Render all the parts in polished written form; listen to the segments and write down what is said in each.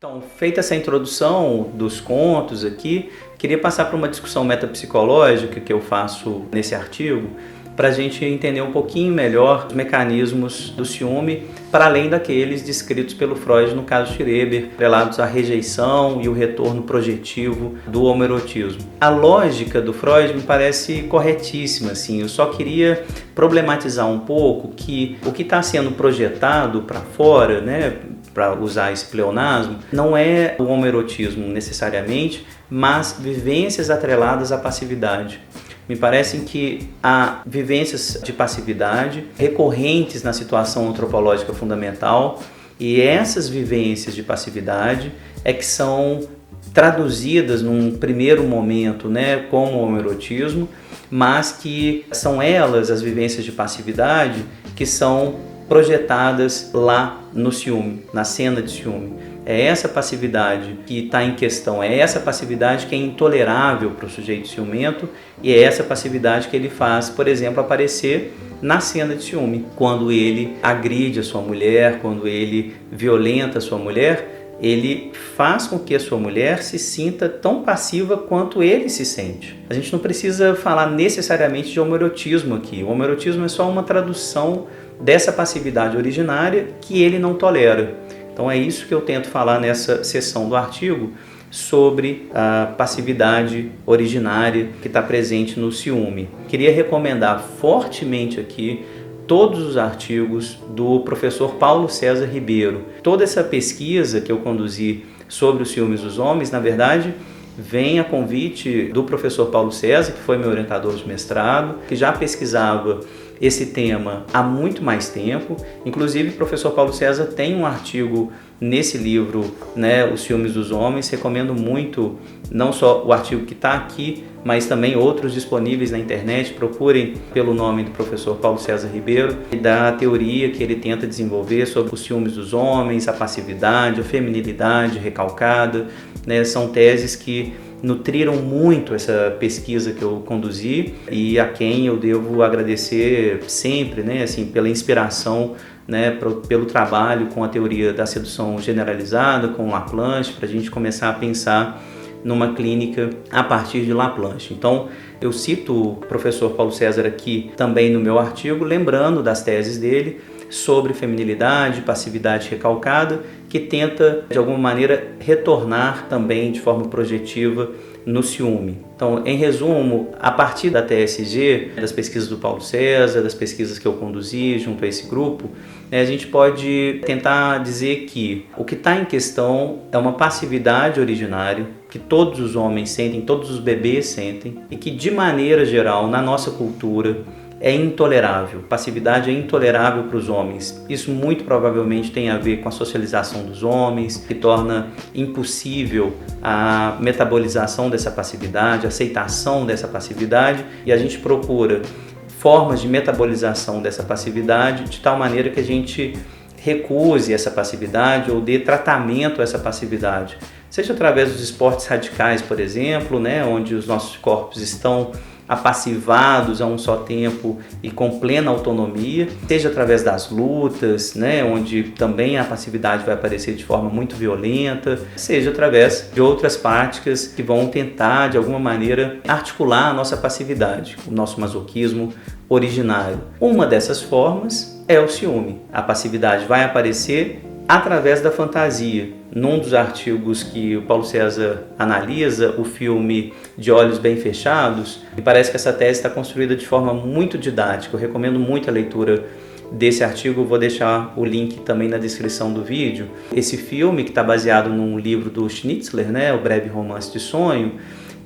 Então, feita essa introdução dos contos aqui, queria passar para uma discussão metapsicológica que eu faço nesse artigo, para a gente entender um pouquinho melhor os mecanismos do ciúme, para além daqueles descritos pelo Freud no caso Schreber, relatos à rejeição e o retorno projetivo do homoerotismo. A lógica do Freud me parece corretíssima, assim. Eu só queria problematizar um pouco que o que está sendo projetado para fora, né, para usar esse pleonasmo, não é o homoerotismo necessariamente, mas vivências atreladas à passividade. Me parece que há vivências de passividade recorrentes na situação antropológica fundamental, e essas vivências de passividade é que são traduzidas num primeiro momento, né, como homoerotismo, mas que são elas, as vivências de passividade, que são projetadas lá no ciúme, na cena de ciúme. É essa passividade que está em questão, é essa passividade que é intolerável para o sujeito ciumento, e é essa passividade que ele faz, por exemplo, aparecer na cena de ciúme. Quando ele agride a sua mulher, quando ele violenta a sua mulher, ele faz com que a sua mulher se sinta tão passiva quanto ele se sente. A gente não precisa falar necessariamente de homoerotismo aqui. O homoerotismo é só uma tradução dessa passividade originária que ele não tolera. Então é isso que eu tento falar nessa seção do artigo sobre a passividade originária que está presente no ciúme. Queria recomendar fortemente aqui todos os artigos do professor Paulo César Ribeiro. Toda essa pesquisa que eu conduzi sobre os ciúmes dos homens, na verdade, vem a convite do professor Paulo César, que foi meu orientador de mestrado, que já pesquisava esse tema há muito mais tempo. Inclusive, o professor Paulo César tem um artigo nesse livro, né, Os Ciúmes dos Homens. Recomendo muito, não só o artigo que está aqui, mas também outros disponíveis na internet. Procurem pelo nome do professor Paulo César Ribeiro e da teoria que ele tenta desenvolver sobre os ciúmes dos homens, a passividade, a feminilidade recalcada, né? São teses que nutriram muito essa pesquisa que eu conduzi e a quem eu devo agradecer sempre, né, assim, pela inspiração, né, pelo trabalho com a teoria da sedução generalizada, com Laplanche, para a gente começar a pensar numa clínica a partir de Laplanche. Então, eu cito o professor Paulo César aqui também no meu artigo, lembrando das teses dele sobre feminilidade, passividade recalcada, que tenta, de alguma maneira, retornar também de forma projetiva no ciúme. Então, em resumo, a partir da TSG, das pesquisas do Paulo César, das pesquisas que eu conduzi junto a esse grupo, a gente pode tentar dizer que o que está em questão é uma passividade originária, que todos os homens sentem, todos os bebês sentem, e que, de maneira geral, na nossa cultura, é intolerável. Passividade é intolerável para os homens. Isso muito provavelmente tem a ver com a socialização dos homens, que torna impossível a metabolização dessa passividade, a aceitação dessa passividade, e a gente procura formas de metabolização dessa passividade de tal maneira que a gente recuse essa passividade ou dê tratamento a essa passividade. Seja através dos esportes radicais, por exemplo, né, onde os nossos corpos estão apassivados a um só tempo e com plena autonomia, seja através das lutas, né, onde também a passividade vai aparecer de forma muito violenta, seja através de outras práticas que vão tentar, de alguma maneira, articular a nossa passividade, o nosso masoquismo originário. Uma dessas formas é o ciúme. A passividade vai aparecer através da fantasia. Num dos artigos que o Paulo César analisa, o filme De Olhos Bem Fechados, me parece que essa tese está construída de forma muito didática. Eu recomendo muito a leitura desse artigo, eu vou deixar o link também na descrição do vídeo. Esse filme, que está baseado num livro do Schnitzler, né, O Breve Romance de Sonho,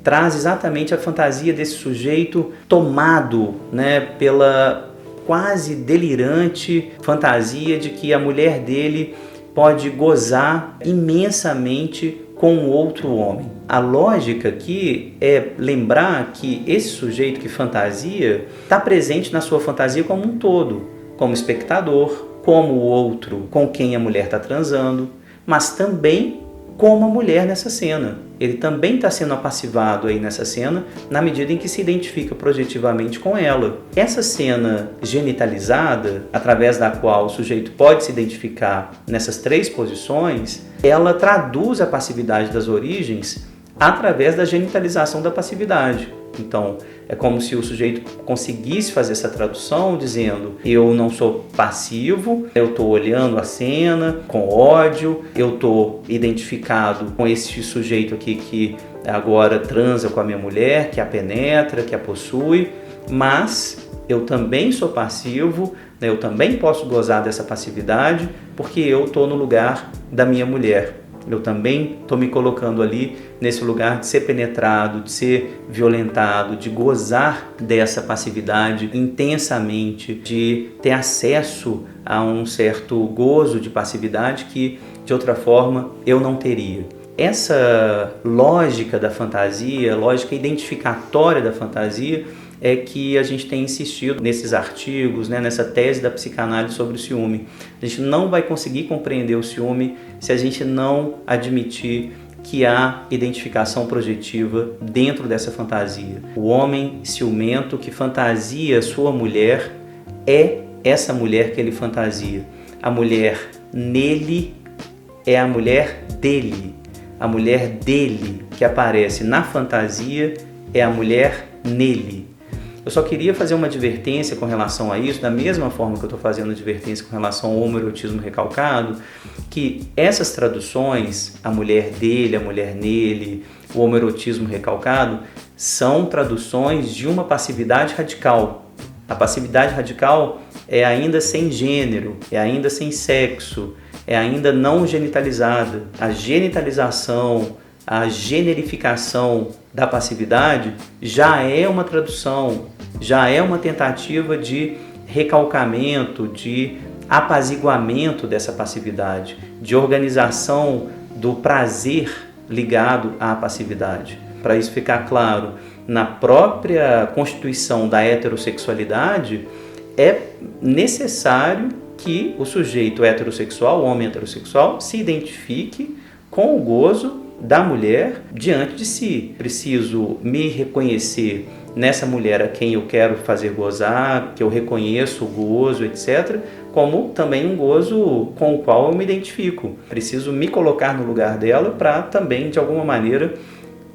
traz exatamente a fantasia desse sujeito tomado, né, pela quase delirante fantasia de que a mulher dele pode gozar imensamente com outro homem. A lógica aqui é lembrar que esse sujeito que fantasia está presente na sua fantasia como um todo, como espectador, como o outro com quem a mulher está transando, mas também como a mulher nessa cena. Ele também está sendo apassivado aí nessa cena na medida em que se identifica projetivamente com ela. Essa cena genitalizada, através da qual o sujeito pode se identificar nessas três posições, ela traduz a passividade das origens através da genitalização da passividade. Então, é como se o sujeito conseguisse fazer essa tradução dizendo: eu não sou passivo, eu estou olhando a cena com ódio, eu estou identificado com esse sujeito aqui que agora transa com a minha mulher, que a penetra, que a possui, mas eu também sou passivo, né? Eu também posso gozar dessa passividade porque eu estou no lugar da minha mulher. Eu também estou me colocando ali nesse lugar de ser penetrado, de ser violentado, de gozar dessa passividade intensamente, de ter acesso a um certo gozo de passividade que, de outra forma, eu não teria. Essa lógica da fantasia, lógica identificatória da fantasia, é que a gente tem insistido nesses artigos, né, nessa tese da psicanálise sobre o ciúme. A gente não vai conseguir compreender o ciúme se a gente não admitir que há identificação projetiva dentro dessa fantasia. O homem ciumento que fantasia sua mulher é essa mulher que ele fantasia. A mulher nele é a mulher dele. A mulher dele que aparece na fantasia é a mulher nele. Eu só queria fazer uma advertência com relação a isso, da mesma forma que eu estou fazendo advertência com relação ao homoerotismo recalcado, que essas traduções, a mulher dele, a mulher nele, o homoerotismo recalcado, são traduções de uma passividade radical. A passividade radical é ainda sem gênero, é ainda sem sexo, é ainda não genitalizada. A genitalização, a generificação da passividade já é uma tradução, já é uma tentativa de recalcamento, de apaziguamento dessa passividade, de organização do prazer ligado à passividade. Para isso ficar claro, na própria constituição da heterossexualidade, é necessário que o sujeito heterossexual, o homem heterossexual, se identifique com o gozo da mulher diante de si. Preciso me reconhecer nessa mulher a quem eu quero fazer gozar, que eu reconheço o gozo, etc., como também um gozo com o qual eu me identifico. Preciso me colocar no lugar dela para também, de alguma maneira,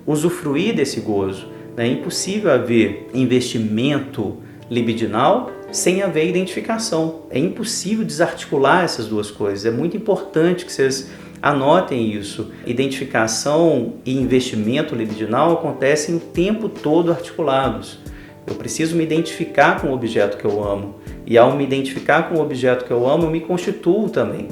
usufruir desse gozo. É impossível haver investimento libidinal sem haver identificação. É impossível desarticular essas duas coisas. É muito importante que vocês anotem isso. Identificação e investimento libidinal acontecem o tempo todo articulados. Eu preciso me identificar com o objeto que eu amo. E ao me identificar com o objeto que eu amo, eu me constituo também.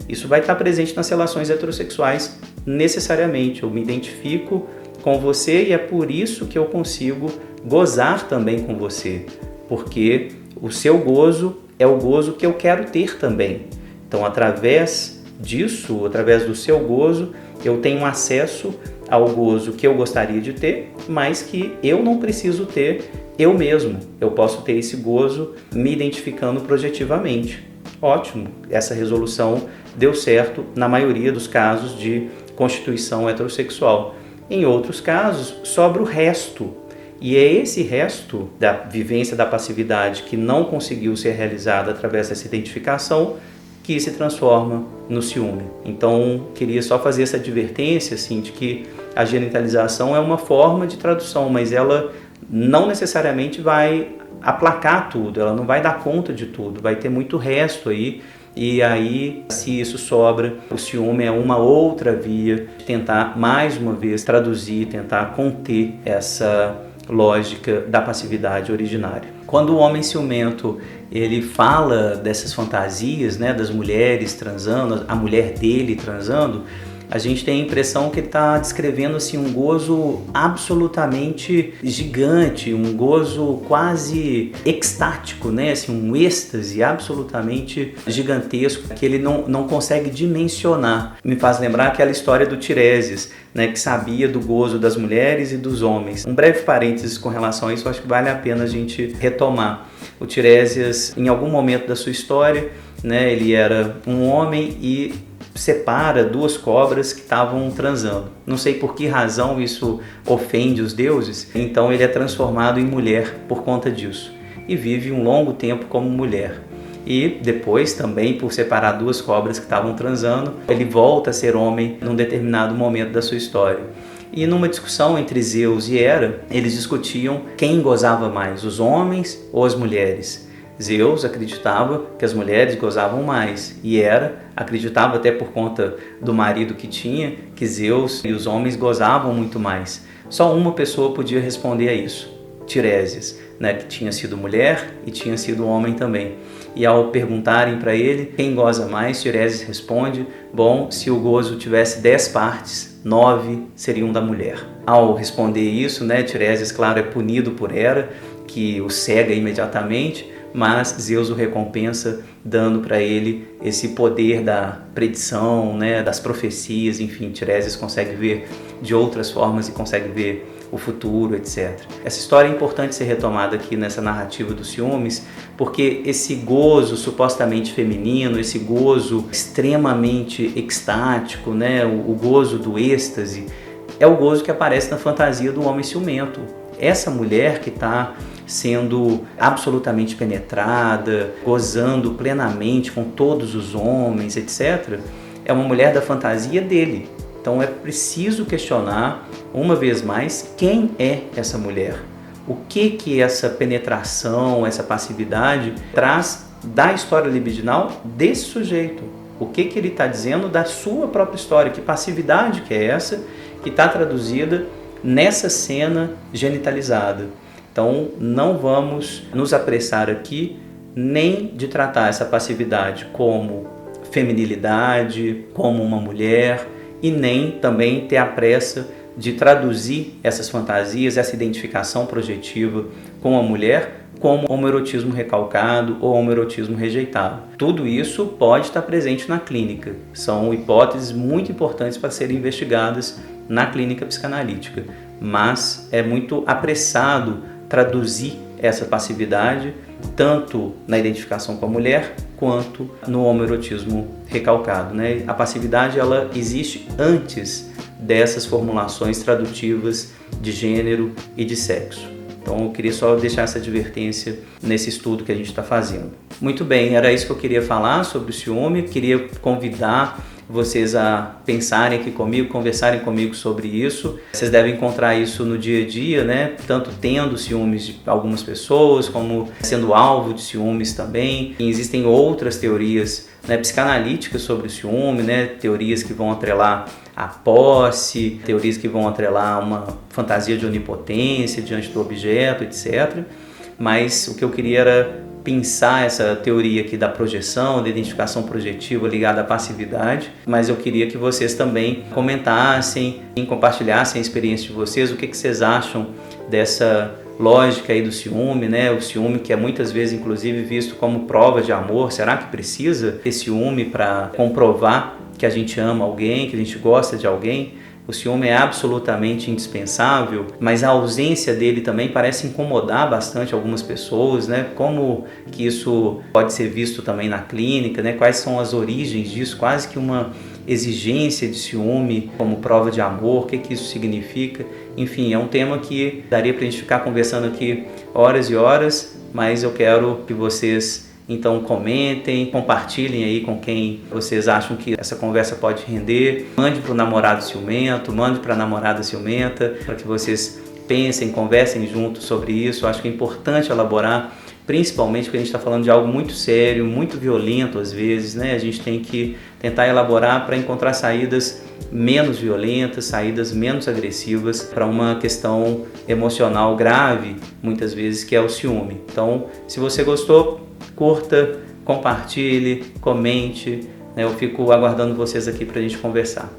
Isso vai estar presente nas relações heterossexuais necessariamente. Eu me identifico com você e é por isso que eu consigo gozar também com você. Porque o seu gozo é o gozo que eu quero ter também. Então, através disso, através do seu gozo, eu tenho acesso ao gozo que eu gostaria de ter, mas que eu não preciso ter eu mesmo. Eu posso ter esse gozo me identificando projetivamente. Ótimo, essa resolução deu certo na maioria dos casos de constituição heterossexual. Em outros casos, sobra o resto. E é esse resto da vivência da passividade que não conseguiu ser realizada através dessa identificação que se transforma no ciúme. Então, queria só fazer essa advertência assim, de que a genitalização é uma forma de tradução, mas ela não necessariamente vai aplacar tudo, ela não vai dar conta de tudo, vai ter muito resto aí, e aí, se isso sobra, o ciúme é uma outra via de tentar, mais uma vez, traduzir, tentar conter essa lógica da passividade originária. Quando o homem ciumento ele fala dessas fantasias, né, das mulheres transando, a mulher dele transando, a gente tem a impressão que ele está descrevendo assim, um gozo absolutamente gigante, um gozo quase extático, né? Assim, um êxtase absolutamente gigantesco que ele não consegue dimensionar. Me faz lembrar aquela história do Tiresias, né, que sabia do gozo das mulheres e dos homens. Um breve parênteses com relação a isso, acho que vale a pena a gente retomar. O Tiresias, em algum momento da sua história, né, ele era um homem e separa duas cobras que estavam transando. Não sei por que razão isso ofende os deuses, então ele é transformado em mulher por conta disso e vive um longo tempo como mulher. e depois também por separar duas cobras que estavam transando, ele volta a ser homem num determinado momento da sua história. E numa discussão entre Zeus e Hera, eles discutiam quem gozava mais, os homens ou as mulheres. Zeus acreditava que as mulheres gozavam mais e Hera acreditava, até por conta do marido que tinha, que Zeus e os homens gozavam muito mais. Só uma pessoa podia responder a isso, Tiresias, né, que tinha sido mulher e tinha sido homem também. E ao perguntarem para ele quem goza mais, Tiresias responde: bom, se o gozo tivesse 10 partes, 9 seriam da mulher. Ao responder isso, né, Tiresias, claro, é punido por Hera, que o cega imediatamente, mas Zeus o recompensa dando para ele esse poder da predição, né, das profecias, enfim, Tiresias consegue ver de outras formas e consegue ver o futuro, etc. Essa história é importante ser retomada aqui nessa narrativa dos ciúmes, porque esse gozo supostamente feminino, esse gozo extremamente extático, né, o gozo do êxtase, é o gozo que aparece na fantasia do homem ciumento. Essa mulher que está sendo absolutamente penetrada, gozando plenamente com todos os homens, etc., é uma mulher da fantasia dele. Então é preciso questionar, uma vez mais, quem é essa mulher? O que essa penetração, essa passividade traz da história libidinal desse sujeito? O que ele está dizendo da sua própria história? Que passividade que é essa que está traduzida nessa cena genitalizada? Então não vamos nos apressar aqui nem de tratar essa passividade como feminilidade, como uma mulher, e nem também ter a pressa de traduzir essas fantasias, essa identificação projetiva com a mulher como homoerotismo recalcado ou homoerotismo rejeitado. Tudo isso pode estar presente na clínica. São hipóteses muito importantes para serem investigadas na clínica psicanalítica, mas é muito apressado traduzir essa passividade tanto na identificação com a mulher quanto no homoerotismo recalcado, né? A passividade ela existe antes dessas formulações tradutivas de gênero e de sexo. Então eu queria só deixar essa advertência nesse estudo que a gente está fazendo. Muito bem, era isso que eu queria falar sobre o ciúme. Queria convidar vocês a pensarem aqui comigo, conversarem comigo sobre isso. Vocês devem encontrar isso no dia a dia, né? Tanto tendo ciúmes de algumas pessoas, como sendo alvo de ciúmes também. E existem outras teorias, né, psicanalíticas sobre o ciúme, né? Teorias que vão atrelar a posse, teorias que vão atrelar uma fantasia de onipotência diante do objeto, etc. Mas o que eu queria era pensar essa teoria aqui da projeção, da identificação projetiva ligada à passividade, mas eu queria que vocês também comentassem e compartilhassem a experiência de vocês, o que vocês acham dessa lógica aí do ciúme, né? O ciúme que é muitas vezes inclusive visto como prova de amor. Será que precisa ter ciúme para comprovar que a gente ama alguém, que a gente gosta de alguém? O ciúme é absolutamente indispensável, mas a ausência dele também parece incomodar bastante algumas pessoas, né? Como que isso pode ser visto também na clínica, né? Quais são as origens disso? Quase que uma exigência de ciúme como prova de amor, o que isso significa? Enfim, é um tema que daria para a gente ficar conversando aqui horas e horas, mas eu quero que vocês então comentem, compartilhem aí com quem vocês acham que essa conversa pode render. Mande para o namorado ciumento, mande para a namorada ciumenta, para que vocês pensem, conversem juntos sobre isso. Eu acho que é importante elaborar, principalmente porque a gente está falando de algo muito sério, muito violento às vezes, né? A gente tem que tentar elaborar para encontrar saídas menos violentas, saídas menos agressivas para uma questão emocional grave, muitas vezes, que é o ciúme. Então, se você gostou, curta, compartilhe, comente, né? Eu fico aguardando vocês aqui para a gente conversar.